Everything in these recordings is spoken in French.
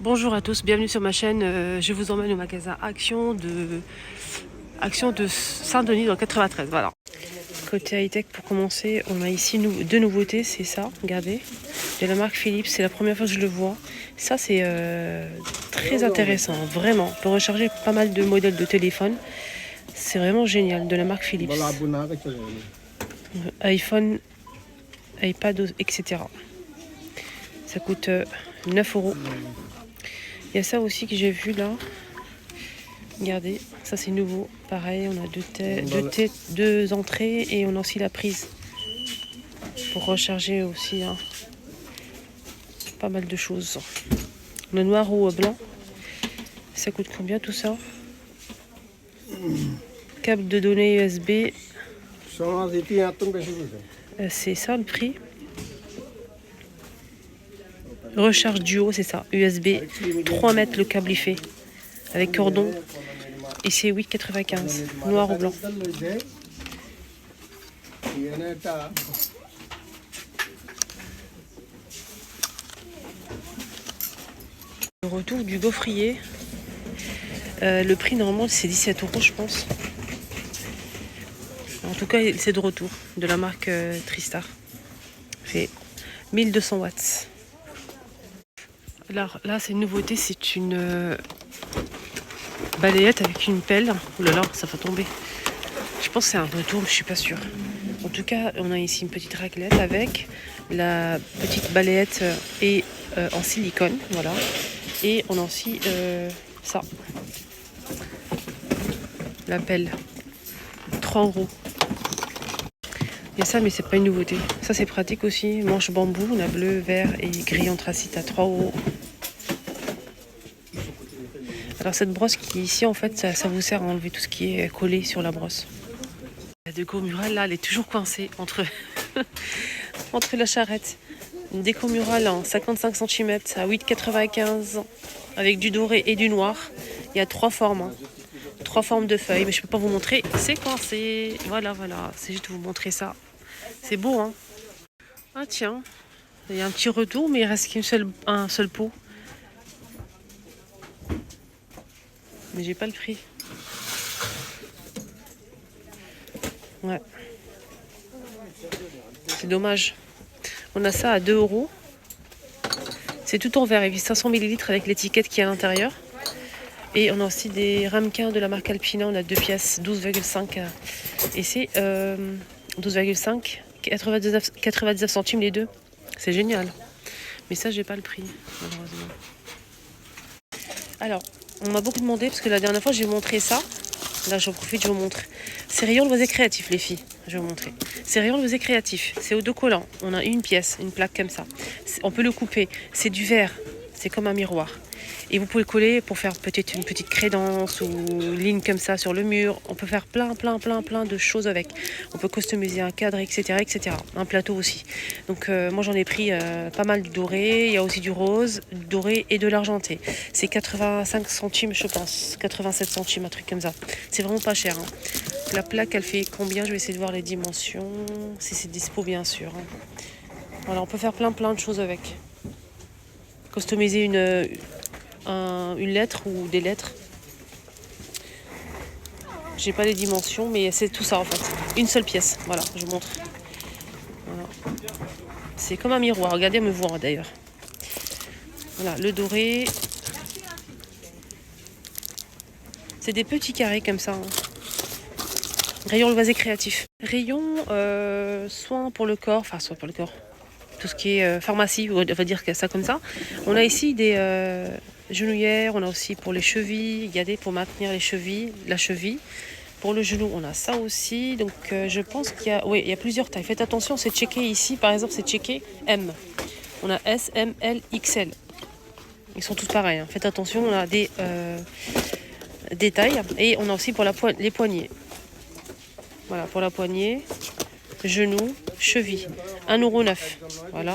Bonjour à tous, bienvenue sur ma chaîne. Je vous emmène au magasin Action de Saint-Denis dans le 93. Voilà. Côté high-tech, pour commencer, on a ici deux nouveautés. C'est ça, regardez. De la marque Philips, c'est la première fois que je le vois. Ça, c'est très intéressant, vraiment. On peut recharger pas mal de modèles de téléphone. C'est vraiment génial, de la marque Philips. iPhone, iPad, etc. Ça coûte 9 euros. Il y a ça aussi que j'ai vu là. Regardez, ça c'est nouveau. Pareil, on a deux entrées et on a aussi la prise pour recharger aussi pas mal de choses. Le noir ou blanc, ça coûte combien tout ça? Câble de données USB, c'est ça le prix. Recharge duo, c'est ça, USB, 3 mètres le câble il fait, avec cordon. Et c'est 8,95, noir ou blanc. Le retour du gaufrier. Le prix normalement c'est 17 euros je pense. En tout cas c'est de retour de la marque Tristar. Fait 1200 watts. Alors là c'est une nouveauté, c'est une balayette avec une pelle. Oh là là, ça va tomber. Je pense que c'est un retour, mais je suis pas sûre. En tout cas, on a ici une petite raclette avec la petite balayette et en silicone, voilà. Et on a aussi ça, la pelle, 3 euros. Il y a ça, mais c'est pas une nouveauté. Ça c'est pratique aussi. Manche bambou, on a bleu, vert et gris anthracite à 3 euros. Alors cette brosse qui est ici, en fait, ça vous sert à enlever tout ce qui est collé sur la brosse. La déco murale, là, elle est toujours coincée entre, entre la charrette. Une déco murale en 55 cm à 8,95 avec du doré et du noir. Il y a 3 formes. 3 formes de feuilles, mais je peux pas vous montrer. C'est coincé. Voilà, voilà. C'est juste vous montrer ça. C'est beau, hein? Ah tiens, il y a un petit retour, mais il reste un seul pot. Mais j'ai pas le prix. Ouais. C'est dommage. On a ça à 2 euros. C'est tout en verre. Il fait 500 ml avec l'étiquette qui est à l'intérieur. Et on a aussi des ramequins de la marque Alpina. On a 2 pièces, 12,5. Et c'est 12,5, 99 centimes les deux. C'est génial. Mais ça, j'ai pas le prix, malheureusement. Alors, on m'a beaucoup demandé, parce que la dernière fois, j'ai montré ça. Là, j'en profite, je vous montre. C'est rayon loisirs créatifs, les filles. Je vais vous montrer. C'est rayon loisirs créatifs. C'est autocollant. On a une pièce, une plaque comme ça. On peut le couper. C'est du verre. C'est comme un miroir. Et vous pouvez le coller pour faire peut-être une petite crédence ou une ligne comme ça sur le mur. On peut faire plein de choses avec. On peut customiser un cadre, etc. Un plateau aussi. Donc moi j'en ai pris pas mal du doré. Il y a aussi du rose, du doré et de l'argenté. C'est 85 centimes je pense. 87 centimes, un truc comme ça. C'est vraiment pas cher. Hein. La plaque elle fait combien? Je vais essayer de voir les dimensions. Si c'est dispo bien sûr. Hein. Voilà, on peut faire plein de choses avec. Customiser une lettre ou des lettres. J'ai pas les dimensions, mais c'est tout ça en fait. Une seule pièce. Voilà, je vous montre. Voilà. C'est comme un miroir. Regardez, me voir d'ailleurs. Voilà, le doré. C'est des petits carrés comme ça. Hein. Rayon loisirs créatif. Rayon soins pour le corps. Enfin, soins pour le corps. Tout ce qui est pharmacie, on va dire ça comme ça. On a ici des genouillères, on a aussi pour les chevilles, regardez, pour maintenir les chevilles, la cheville. Pour le genou, on a ça aussi. Donc je pense qu'il y a, oui, il y a plusieurs tailles. Faites attention, c'est checké ici, par exemple, c'est checké M. On a S, M, L, XL. Ils sont tous pareils. Hein. Faites attention, on a des tailles. Et on a aussi pour les poignets. Voilà, pour la poignée. Genou, cheville, 1,9 €. Voilà.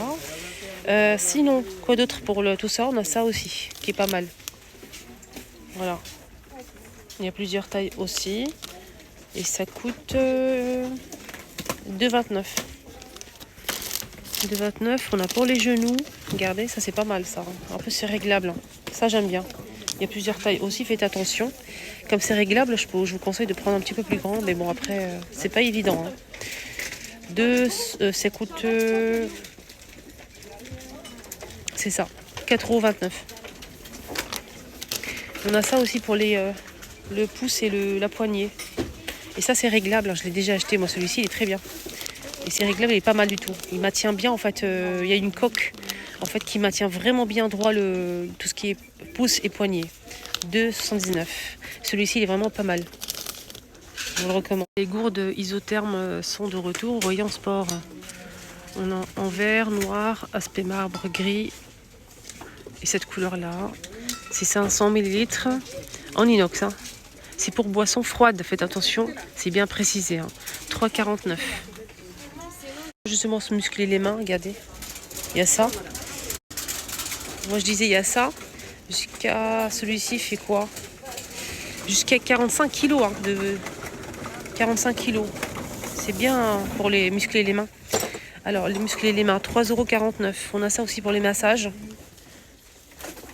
Sinon, quoi d'autre pour tout ça? On a ça aussi, qui est pas mal. Voilà. Il y a plusieurs tailles aussi. Et ça coûte 2,29 €. 2,29. On a pour les genoux. Regardez, ça c'est pas mal ça. En plus c'est réglable. Hein. Ça j'aime bien. Il y a plusieurs tailles aussi, faites attention. Comme c'est réglable, je vous conseille de prendre un petit peu plus grand. Mais bon après, c'est pas évident. Hein. Ça coûte... c'est ça, 4,29 €. On a ça aussi pour le pouce et la poignée. Et ça c'est réglable, hein. Je l'ai déjà acheté. Moi celui-ci il est très bien. Et c'est réglable, il est pas mal du tout. Il maintient bien en fait, il y a une coque en fait qui maintient vraiment bien droit tout ce qui est pouce et poignet. 2,79 €. Celui-ci il est vraiment pas mal. Je vous le recommande. Les gourdes isothermes sont de retour au rayon sport. On a en vert, noir, aspect marbre, gris. Et cette couleur là, c'est 500 ml en inox. Hein. C'est pour boisson froide, faites attention, c'est bien précisé. Hein. 3,49 €. Justement se muscler les mains, regardez. Il y a ça. Moi je disais il y a ça. Jusqu'à celui-ci fait quoi? Jusqu'à 45 kg. Hein, 45 kg. C'est bien pour les muscler les mains. Alors les muscler les mains, 3,49 €. On a ça aussi pour les massages.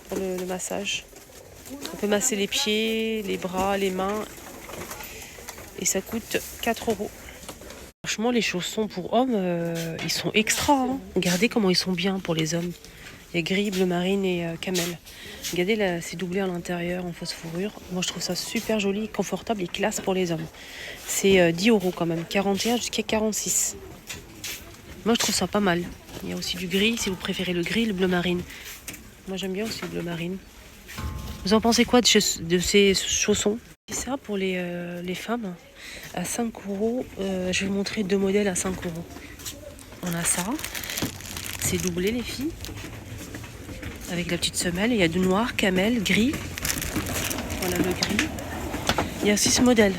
Pour le massage. On peut masser les pieds, les bras, les mains. Et ça coûte 4 €. Franchement, les chaussons pour hommes, ils sont extra. Hein. Regardez comment ils sont bien pour les hommes. Il y a gris, bleu marine et camel. Regardez, là, c'est doublé à l'intérieur en fausse fourrure. Moi, je trouve ça super joli, confortable et classe pour les hommes. C'est 10 € quand même, 41 jusqu'à 46. Moi, je trouve ça pas mal. Il y a aussi du gris, si vous préférez le gris, le bleu marine. Moi, j'aime bien aussi le bleu marine. Vous en pensez quoi de ces chaussons? C'est ça pour les femmes. À 5 €, je vais vous montrer 2 modèles à 5 €. On a ça. C'est doublé, les filles. Avec la petite semelle. Il y a du noir, camel, gris. Voilà le gris. Il y a 6 modèles.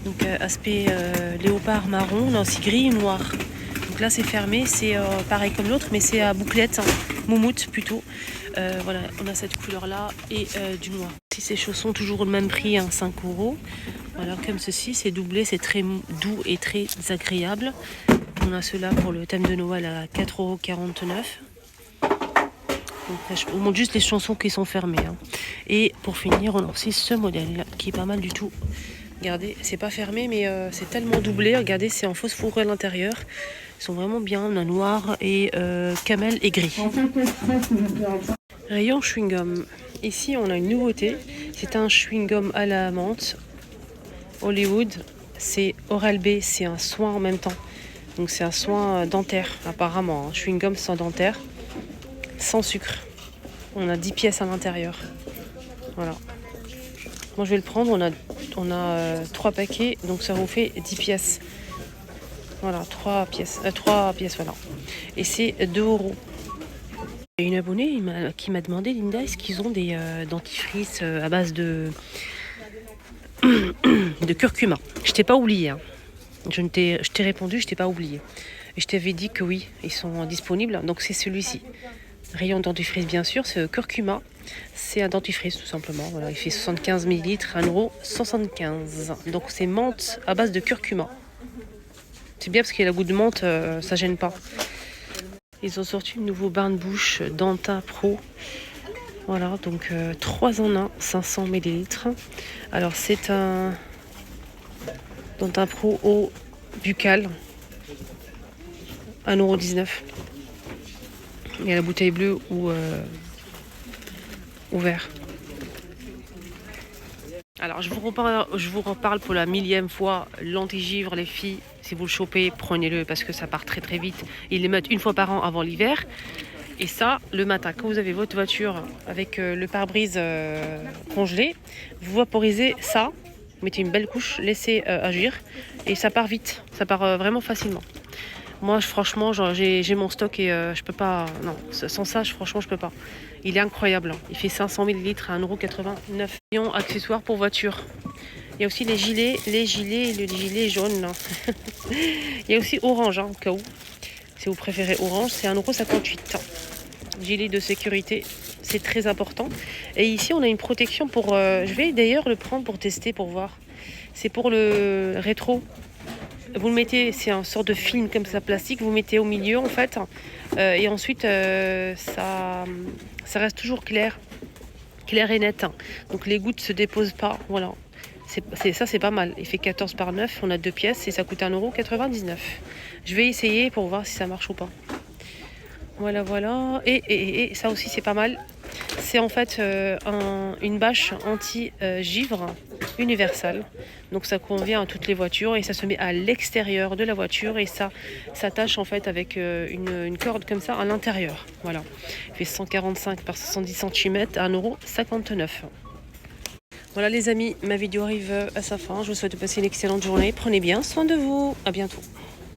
Donc aspect léopard marron. On a aussi gris et noir. Donc là c'est fermé. C'est pareil comme l'autre, mais c'est à bouclette. Hein. Moumoute plutôt. Voilà, on a cette couleur là et du noir. Si ces chaussons toujours au même prix, hein, 5 €. Voilà, comme ceci, c'est doublé, c'est très doux et très agréable. On a ceux-là pour le thème de Noël à 4,49 €. Donc, je vous montre juste les chaussons qui sont fermés. Hein. Et pour finir, on a aussi ce modèle qui est pas mal du tout. Regardez, c'est pas fermé, mais c'est tellement doublé. Regardez, c'est en fausse fourrure à l'intérieur. Ils sont vraiment bien. On a noir et camel et gris. Rayon chewing-gum. Ici, on a une nouveauté. C'est un chewing-gum à la menthe. Hollywood. C'est Oral-B. C'est un soin en même temps. Donc, c'est un soin dentaire, apparemment. Hein. Chewing-gum sans dentaire. Sans sucre. On a 10 pièces à l'intérieur. Voilà. Moi, je vais le prendre. On a 3 paquets. Donc, ça vous fait 10 pièces. Voilà, 3 pièces. 3 pièces, voilà. Et c'est 2 €. Il y a une abonnée qui m'a demandé, Linda, est-ce qu'ils ont des dentifrices à base de curcuma. Je t'ai pas oublié. Hein. Je t'ai répondu, je t'ai pas oublié. Et je t'avais dit que oui, ils sont disponibles. Donc c'est celui-ci. Rayon dentifrice, bien sûr, c'est curcuma. C'est un dentifrice, tout simplement. Voilà, il fait 75 ml, 1,75 €. Donc c'est menthe à base de curcuma. C'est bien parce qu'il y a le goût de menthe, ça gêne pas. Ils ont sorti un nouveau bain de bouche Dentin Pro. Voilà, donc 3 en 1, 500 ml. Alors c'est un Dentin Pro eau buccale, 1,19 €. Il y a la bouteille bleue ou vert. Alors je vous reparle pour la 1000e fois, l'antigivre les filles, si vous le chopez, prenez-le parce que ça part très très vite. Ils les mettent une fois par an avant l'hiver. Et ça, le matin, quand vous avez votre voiture avec le pare-brise congelé, vous vaporisez ça, mettez une belle couche, laissez agir et ça part vite, ça part vraiment facilement. Moi, franchement, j'ai mon stock et je peux pas. Non, sans ça, franchement, je peux pas. Il est incroyable. Hein. Il fait 500 ml à 1,89 €. Rayon accessoires pour voiture. Il y a aussi les gilets le gilet jaune. Là. Il y a aussi orange, hein, au cas où. Si vous préférez orange, c'est 1,58 €. Gilet de sécurité, c'est très important. Et ici, on a une protection pour. Je vais d'ailleurs le prendre pour tester, pour voir. C'est pour le rétro. vous le mettez, c'est un sort de film comme ça plastique, vous mettez au milieu en fait, et ensuite ça reste toujours clair et net. Donc les gouttes se déposent pas, voilà. C'est pas mal. Il fait 14 par 9, on a 2 pièces et ça coûte 1,99 €. Je vais essayer pour voir si ça marche ou pas. Voilà, voilà. Et ça aussi c'est pas mal. C'est en fait une bâche anti-givre universelle. Donc ça convient à toutes les voitures et ça se met à l'extérieur de la voiture et ça s'attache en fait avec une corde comme ça à l'intérieur. Voilà. Il fait 145 par 70 cm à 1,59 €. Voilà les amis, ma vidéo arrive à sa fin. Je vous souhaite de passer une excellente journée. Prenez bien soin de vous. À bientôt.